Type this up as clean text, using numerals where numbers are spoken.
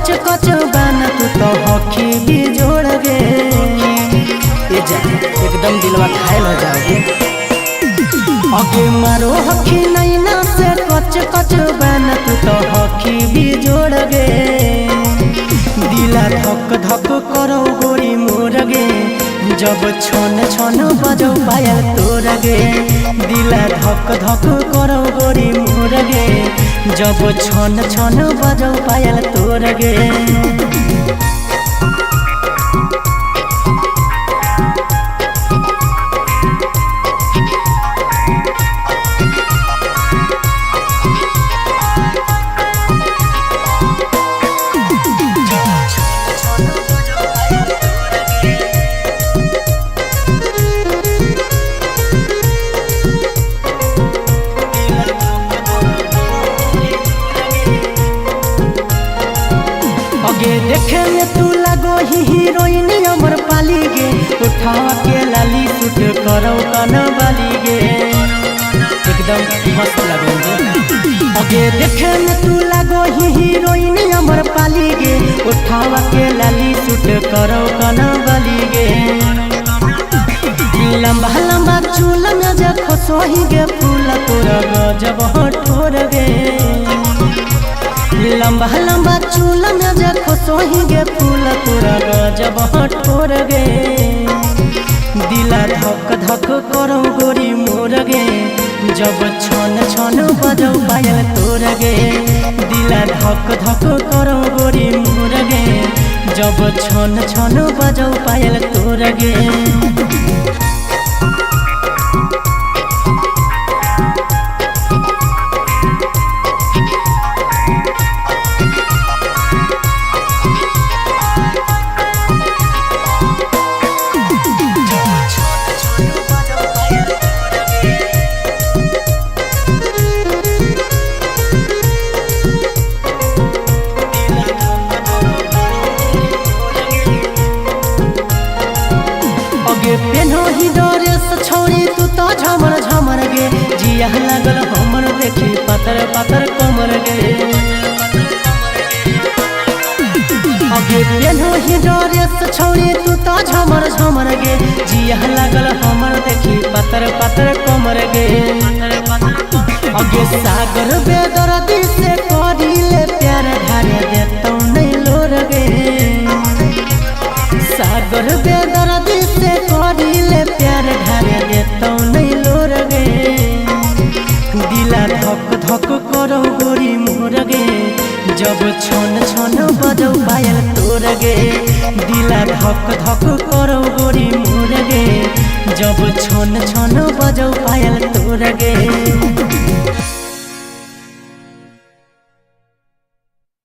कच कच बन तू तो हॉकी भी जोड़ गे। ये जा एकदम दिलवा घायल हो जाओगे। आगे मारो हॉकी नहीं ना से कच कच बन तू तो हॉकी भी जोड़ गे। दिला धक धक करो गोरी मोर गे, जब छन छन बजो पायल तोर गे। दिला धक धक करो गोरी मोर गे, जब छन छन बजो पायल तोर गे। आगे देखे में तू लगो ही हीरोइन अमर पाली गे। उठा के लाली सूट करो कन बाली गे, एकदम मस्त लगेंगे। आगे देखे में तू लगो ही हीरोइन अमर पाली गे। उठा के लाली सूट करो कन बाली गे। लंबा लंबा चूल में देखो सोही गे फूल तोरा गजब ठोर गे। लंबा लंबा चूल में देखो सोही गे फूल तोरा गजब ठोर गे। दिला धक धक करो गोरी मोर गे, जब छन छन बजो पायल तोर गे। दिला धक धक करो गोरी मोर गे, जब छन छन बजो पायल तोर गे। पेनो ही ड्रेस छोड़ी तू तो झमर झमर गे। जिया लागल हमर देखी पातर पातर कमर गे। आगे पेनो ही ड्रेस छोड़ी तू तो झमर झमर गे। जिया लागल हमर देखी पातर पातर कमर गे। आगे सागर बेदर्दी से करिले प्यार ढारे देतौ नहीं लोर गे। सागर बेदर्दी से करिले प्यार ढारे देतौ नहीं लोर गे। दिला धक धक करो गोरी मोर गे, जब छन छन बजो पायल तोर गे। दिला धक धक करो गोरी मोर गे, जब छन छन बजो पायल तोर गे।